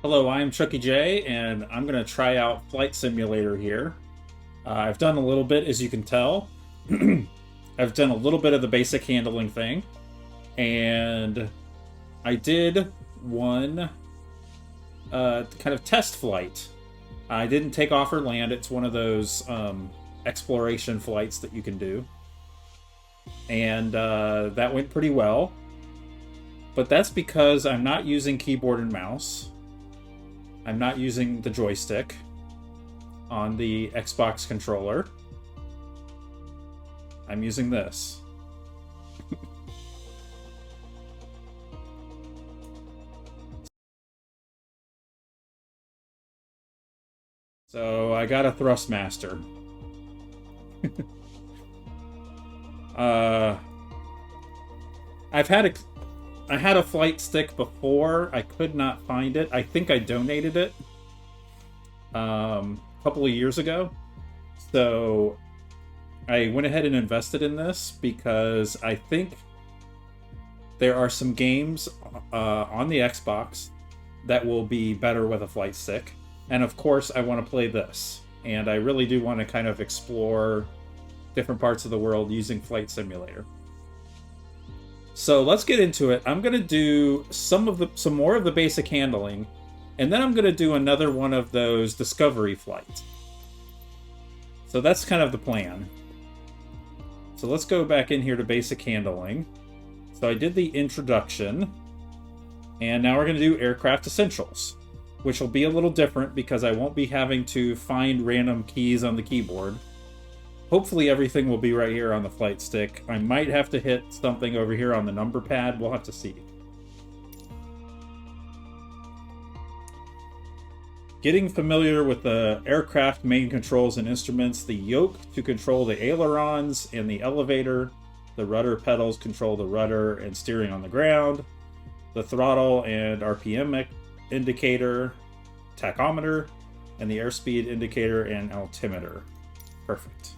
Hello, I'm Chucky J, and I'm going to try out Flight Simulator here. I've done a little bit, as you can tell. I've done a little bit of the basic handling thing, and I did one kind of test flight. I didn't take off or land. It's one of those exploration flights that you can do, and that went pretty well. But that's because I'm not using keyboard and mouse. I'm not using the joystick on the Xbox controller. I'm using this. So I got a Thrustmaster. uh, I had a flight stick before. I could not find it. I think I donated it a couple of years ago. So I went ahead and invested in this because I think there are some games on the Xbox that will be better with a flight stick. And of course, I want to play this. And I really do want to kind of explore different parts of the world using Flight Simulator. So let's get into it. I'm going to do some more of the basic handling, and then I'm going to do another one of those discovery flights. So that's kind of the plan. So let's go back in here to basic handling. So I did the introduction, and now we're going to do aircraft essentials, which will be a little different because I won't be having to find random keys on the keyboard. Hopefully everything will be right here on the flight stick. I might have to hit something over here on the number pad. We'll have to see. Getting familiar with the aircraft main controls and instruments. The yoke to control the ailerons and the elevator. The rudder pedals control the rudder and steering on the ground. The throttle and RPM indicator, tachometer, and the airspeed indicator and altimeter. Perfect.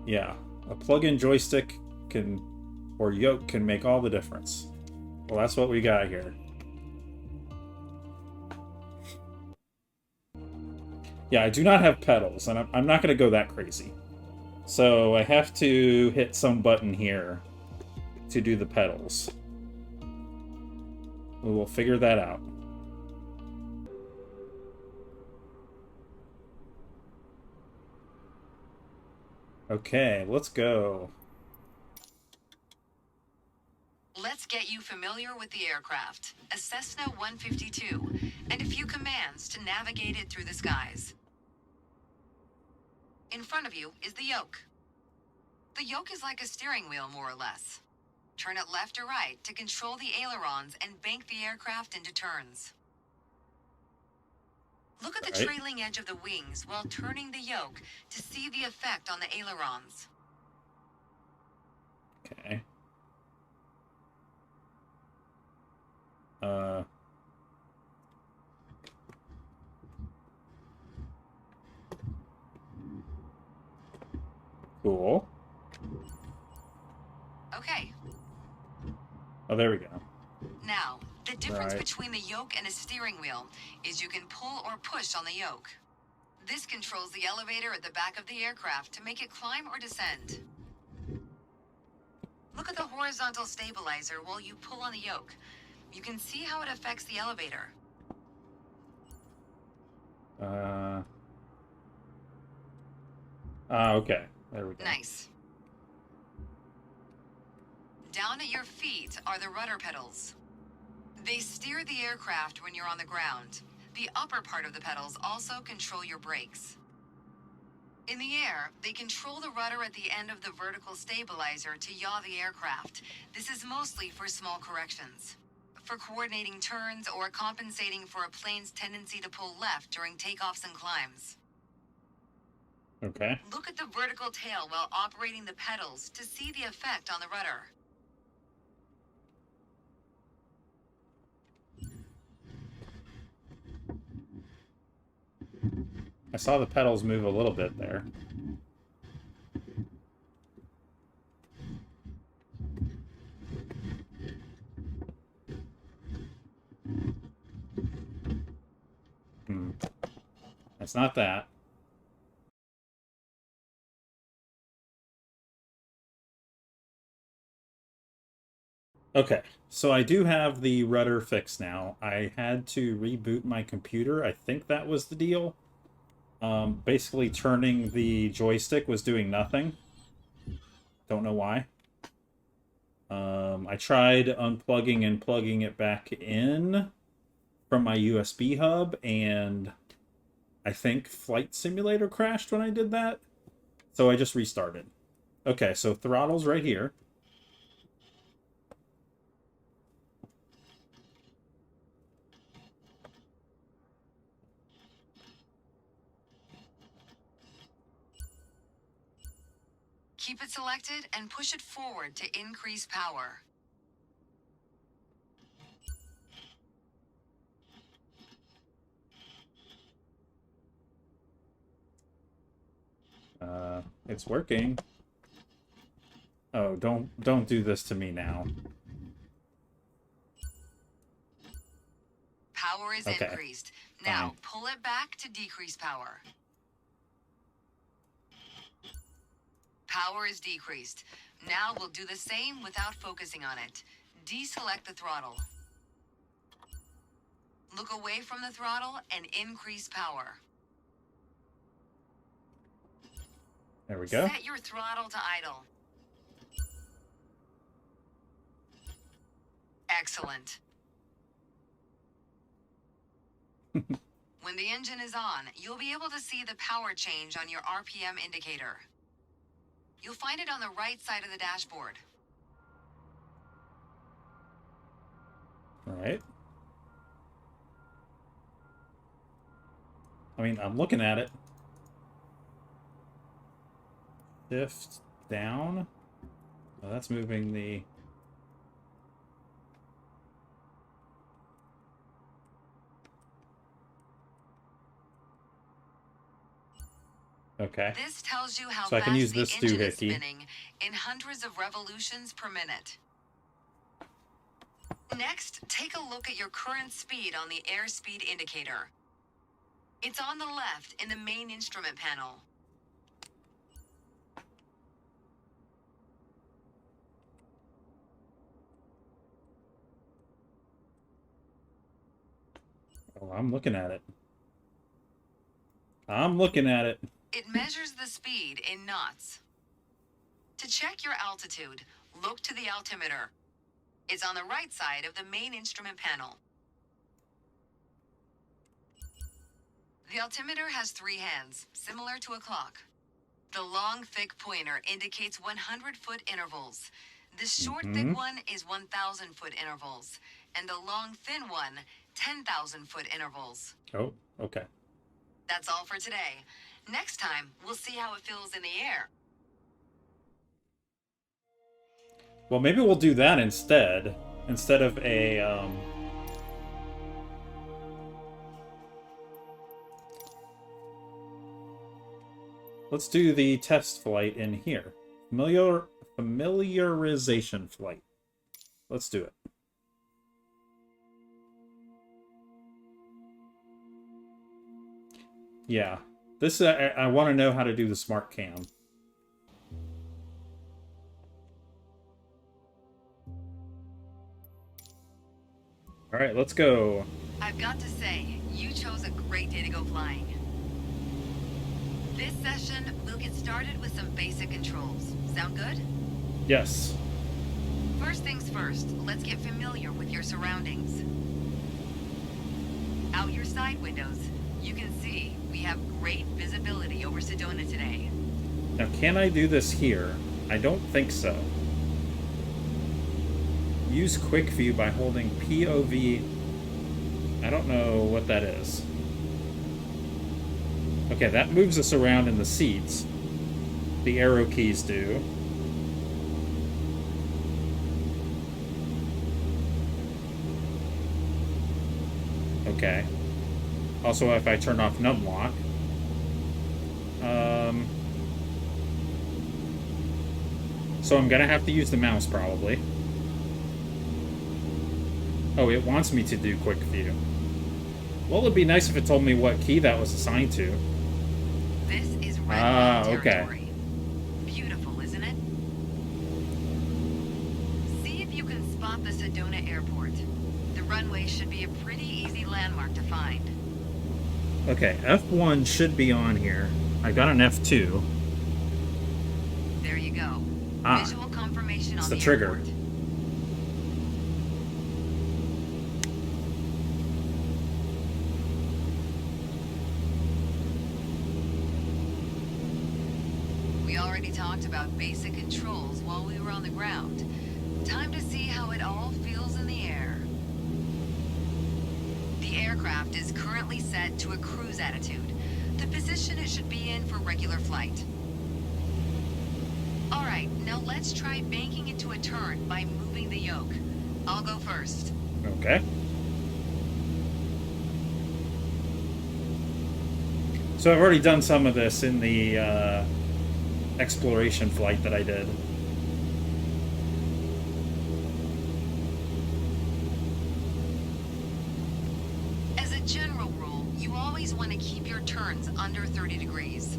Yeah, a plug-in joystick or yoke can make all the difference. Well, that's what we got here. Yeah, I do not have pedals, and I'm not going to go that crazy. So I have to hit some button here to do the pedals. We will figure that out. Okay, let's go. Let's get you familiar with the aircraft, a Cessna 152, and a few commands to navigate it through the skies. In front of you is the yoke. The yoke is like a steering wheel, more or less. Turn it left or right to control the ailerons and bank the aircraft into turns. Look at the trailing edge of the wings while turning the yoke to see the effect on the ailerons. Okay. Cool. Okay. Oh, there we go. Now, the difference between the yoke and a steering wheel is you can pull or push on the yoke. This controls the elevator at the back of the aircraft to make it climb or descend. Look at the horizontal stabilizer while you pull on the yoke. You can see how it affects the elevator. Okay. There we go. Nice. Down at your feet are the rudder pedals. They steer the aircraft when you're on the ground. The upper part of the pedals also control your brakes. In the air, they control the rudder at the end of the vertical stabilizer to yaw the aircraft. This is mostly for small corrections. For coordinating turns or compensating for a plane's tendency to pull left during takeoffs and climbs. Okay. Look at the vertical tail while operating the pedals to see the effect on the rudder. I saw the pedals move a little bit there. it's not that. Okay, so I do have the rudder fixed now. I had to reboot my computer. I think that was the deal. Basically turning the joystick was doing nothing. Don't know why. I tried unplugging and plugging it back in from my USB hub, and I think Flight Simulator crashed when I did that. So I just restarted. Okay, so throttle's right here. Keep it selected and push it forward to increase power. It's working. Oh, don't do this to me now. Power is Okay. increased. Now, Fine. pull it back to decrease power. Power is decreased. Now we'll do the same without focusing on it. Deselect the throttle. Look away from the throttle and increase power. There we go. Set your throttle to idle. Excellent. When the engine is on, you'll be able to see the power change on your RPM indicator. You'll find it on the right side of the dashboard. All right. I mean, I'm looking at it. Shift down. Oh, that's moving the... Okay. This tells you how So I fast can use the this engine is doohickey. spinning in hundreds of revolutions per minute. Next, take a look at your current speed on the airspeed indicator. It's on the left in the main instrument panel. Oh, I'm looking at it. I'm looking at it. It measures the speed in knots. To check your altitude, look to the altimeter. It's on the right side of the main instrument panel. The altimeter has 3 hands, similar to a clock. The long, thick pointer indicates 100-foot intervals. The short, thick one is 1,000-foot intervals. And the long, thin one, 10,000-foot intervals. Oh, okay. That's all for today. Next time, we'll see how it feels in the air. Well, maybe we'll do that instead. Instead of a, Let's do the test flight in here. Familiarization flight. Let's do it. Yeah. This, I want to know how to do the smart cam. Alright, let's go. I've got to say, you chose a great day to go flying. This session, we'll get started with some basic controls. Sound good? Yes. First things first, let's get familiar with your surroundings. Out your side windows, you can see we have great visibility over Sedona today. Now, can I do this here? I don't think so. Use quick view by holding POV. I don't know what that is. Okay, that moves us around in the seats. The arrow keys do. Okay. Also, if I turn off numlock. So I'm gonna have to use the mouse probably. Oh, it wants me to do quick view. Well, it'd be nice if it told me what key that was assigned to. This is red line okay. territory. Beautiful, isn't it? See if you can spot the Sedona airport. The runway should be a pretty easy landmark to find. Okay, F1 should be on here. I got an F2. There you go. Visual confirmation it's on the the trigger. airport. We already talked about basic controls while we were on the ground. Time to see how it all feels in the air. The aircraft is currently set to a cruise attitude, the position it should be in for regular flight. Alright, now let's try banking into a turn by moving the yoke. I'll go first. Okay. So I've already done some of this in the exploration flight that I did. As a general rule, you always want to keep your turns under 30 degrees.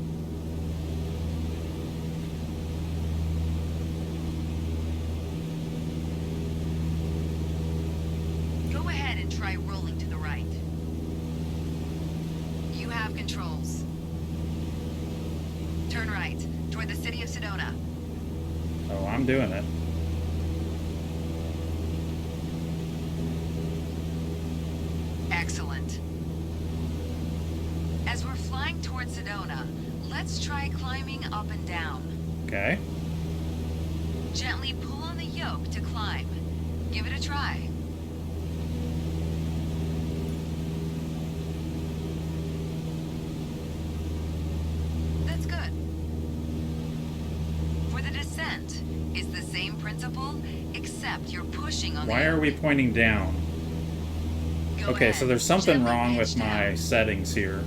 Go ahead and try rolling to the right. You have controls. Turn right, toward the city of Sedona. Oh, I'm doing it. Excellent. As we're flying towards Sedona, let's try climbing up and down. Okay. Gently pull on the yoke to climb. Give it a try. That's good. For the descent, it's the same principle, except you're pushing on the Why are yoke. we pointing down? Go Okay, ahead. so there's something Gently wrong with pitch my down. settings here.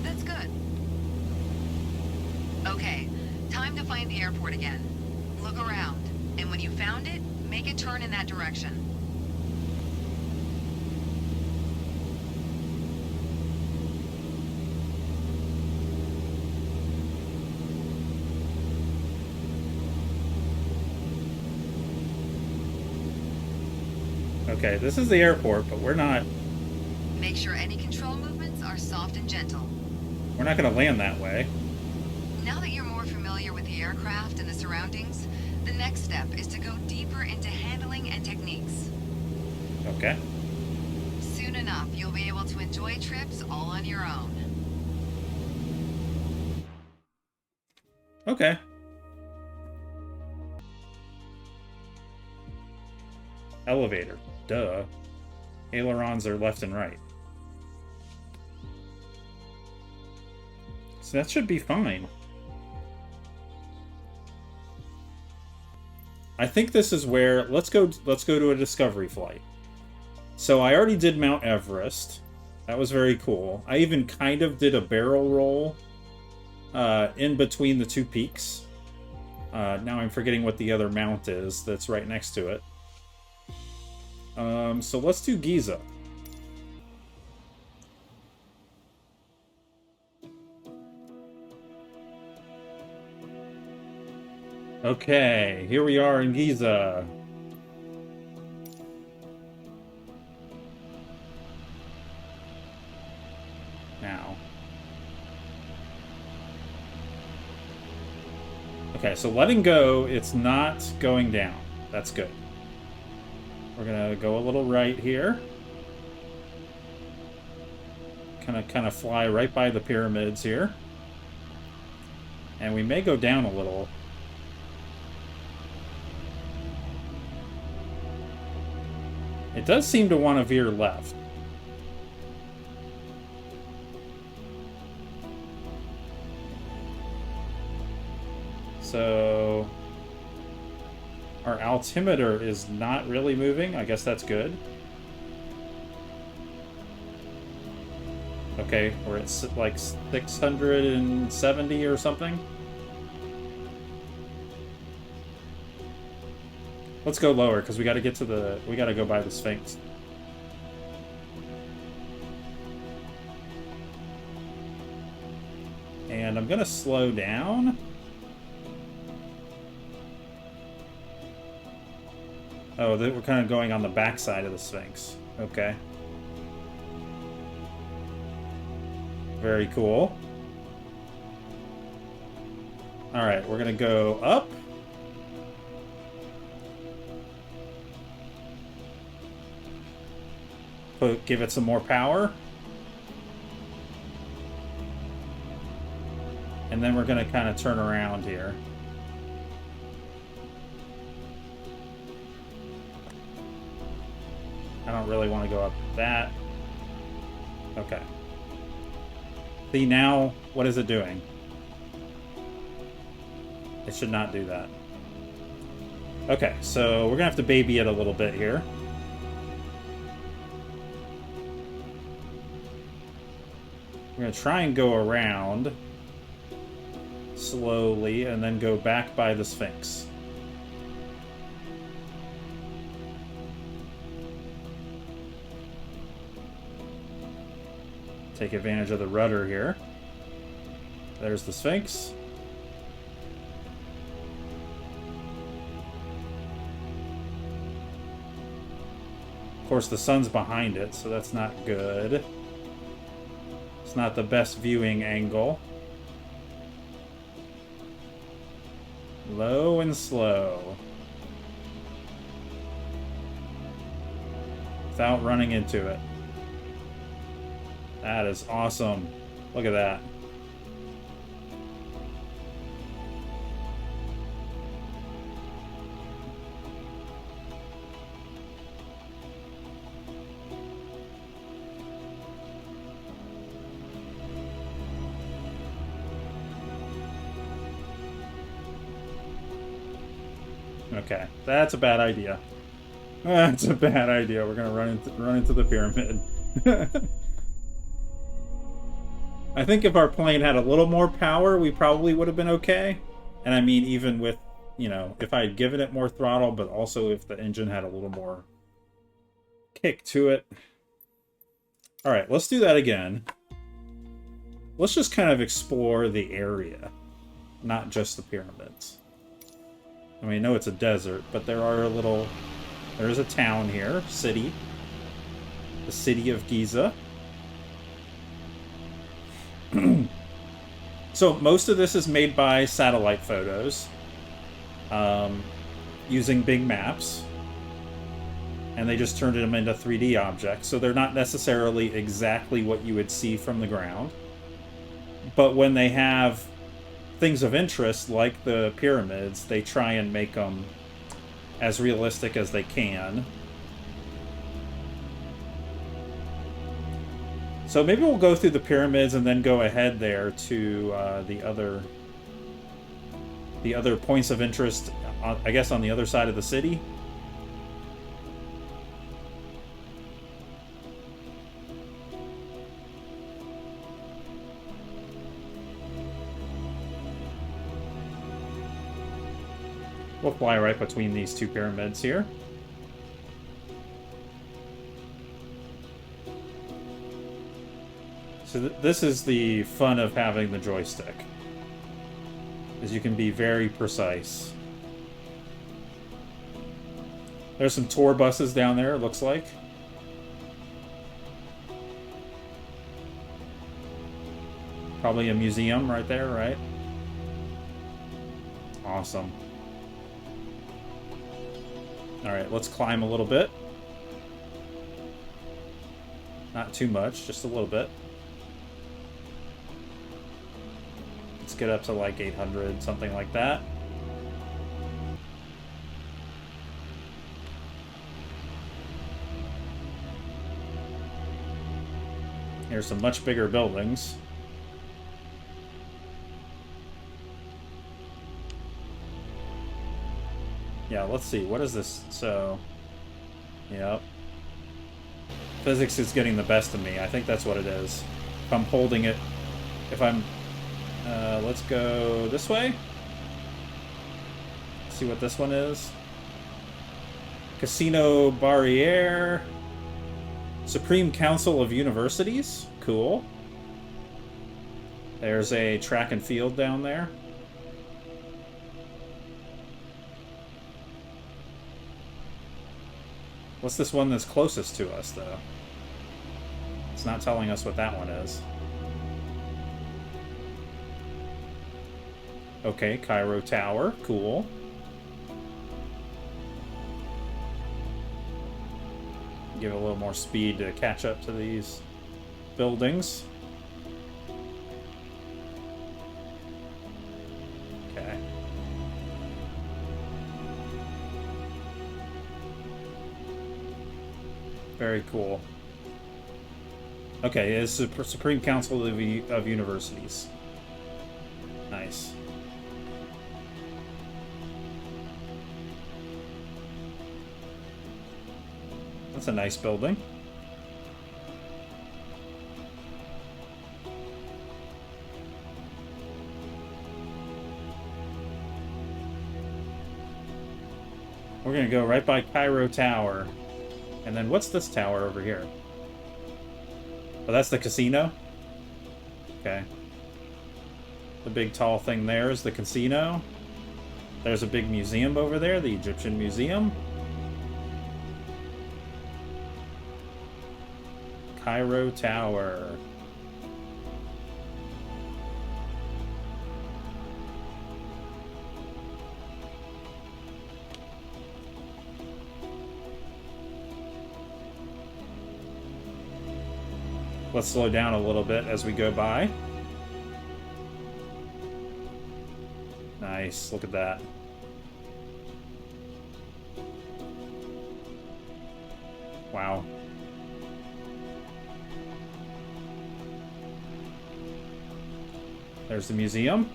That's good. Okay, time to find the airport again. Look around, and when you found it, make a turn in that direction. Okay, this is the airport, but we're not Make sure any control movements are soft and gentle. going to land that way. Now that you're more familiar with the aircraft and the surroundings, the next step is to go deeper into handling and techniques. Okay. Soon enough, you'll be able to enjoy trips all on your own. Okay. Elevator. Duh. Ailerons are left and right. So that should be fine. I think this is where let's go to a discovery flight. So I already did Mount Everest. That was very cool. I even kind of did a barrel roll in between the two peaks. Now I'm forgetting what the other mount is that's right next to it. So let's do Giza. Okay, here we are in Giza. Now. Okay, so letting go, it's not going down. That's good. We're gonna go a little right here. Kind of fly right by the pyramids here. And we may go down a little. It does seem to want to veer left. So our altimeter is not really moving. I guess that's good. Okay, we're at like 670 or something. Let's go lower, because we got to get to the... We got to go by the Sphinx. And I'm going to slow down. Oh, we're kind of going on the backside of the Sphinx. Okay. Very cool. Alright, we're going to go up. Give it some more power. And then we're going to kind of turn around here. I don't really want to go up that. Okay. See, now, what is it doing? It should not do that. Okay, so we're going to have to baby it a little bit here. We're going to try and go around slowly and then go back by the Sphinx. Take advantage of the rudder here. There's the Sphinx. Of course, the sun's behind it, so that's not good. It's not the best viewing angle. Low and slow. Without running into it. That is awesome. Look at that. Okay, that's a bad idea. That's a bad idea. We're gonna run into the pyramid. I think if our plane had a little more power, we probably would have been okay. And I mean, even with, you know, if I had given it more throttle, but also if the engine had a little more kick to it. All right, let's do that again. Let's just kind of explore the area, not just the pyramids. I mean, I know it's a desert, but there is a town here, city. The city of Giza. So most of this is made by satellite photos, using big maps, and they just turned them into 3D objects, so they're not necessarily exactly what you would see from the ground. But when they have things of interest, like the pyramids, they try and make them as realistic as they can. So maybe we'll go through the pyramids and then go ahead there to the other points of interest, I guess on the other side of the city. We'll fly right between these two pyramids here. So this is the fun of having the joystick, is you can be very precise. There's some tour buses down there, it looks like. Probably a museum right there, right? Awesome. Alright, let's climb a little bit. Not too much, just a little bit. Let's get up to like 800, something like that. Here's some much bigger buildings. Yeah, let's see. What is this? So, yep. Physics is getting the best of me. I think that's what it is. if I'm holding it. If I'm... let's go this way. See what this one is. Casino Barriere. Supreme Council of Universities. Cool. There's a track and field down there. What's this one that's closest to us, though? It's not telling us what that one is. Okay, Cairo Tower. Cool. Give it a little more speed to catch up to these buildings. Okay. Very cool. Okay, it's the Supreme Council of Universities. Nice. That's a nice building. We're gonna go right by Cairo Tower. And then what's this tower over here? Oh, that's the casino? Okay. The big tall thing there is the casino. There's a big museum over there, the Egyptian Museum. Cairo Tower. Let's slow down a little bit as we go by. Nice, look at that. Wow. There's the museum.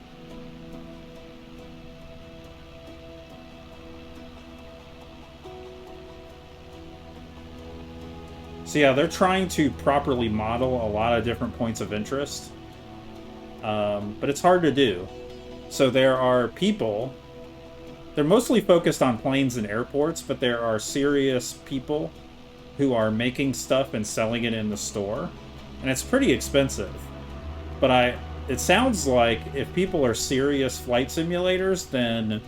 So yeah, they're trying to properly model a lot of different points of interest. But it's hard to do. So there are people... They're mostly focused on planes and airports, but there are serious people who are making stuff and selling it in the store. And it's pretty expensive. But it sounds like if people are serious flight simulators, then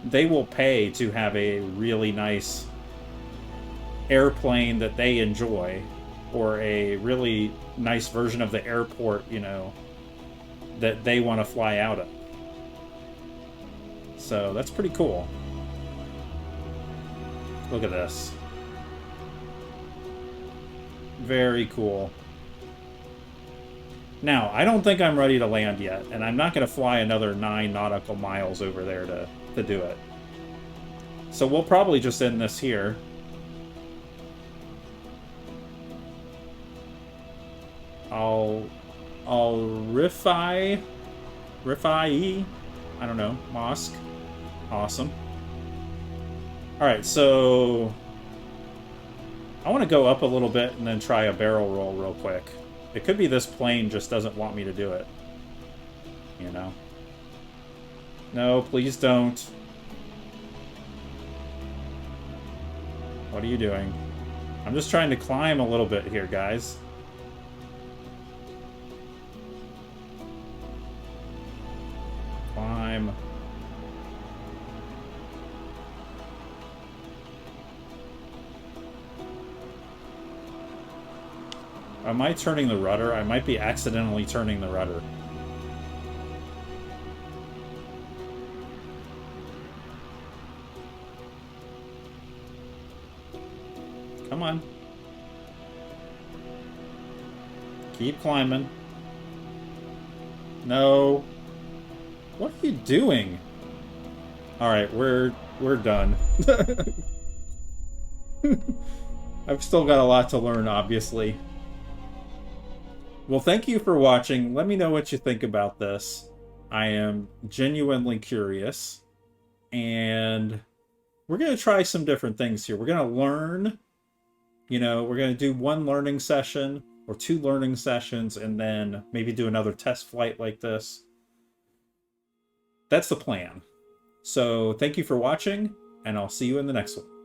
they will pay to have a really nice airplane that they enjoy, or a really nice version of the airport, you know, that they want to fly out of. So that's pretty cool. Look at this. Very cool. Now, I don't think I'm ready to land yet, and I'm not going to fly another 9 nautical miles over there to do it. So we'll probably just end this here. I'll Rifai, I don't know, Mosque. Awesome. Alright, so I want to go up a little bit and then try a barrel roll real quick. It could be this plane just doesn't want me to do it. You know? No, please don't. What are you doing? I'm just trying to climb a little bit here, guys. Climb. Am I turning the rudder? I might be accidentally turning the rudder. Come on. Keep climbing. No. What are you doing? Alright, we're done. I've still got a lot to learn, obviously. Well, thank you for watching. Let me know what you think about this. I am genuinely curious. And we're going to try some different things here. We're going to learn. You know, we're going to do one learning session. or 2 learning sessions, and then maybe do another test flight like this. That's the plan. So thank you for watching, and I'll see you in the next one.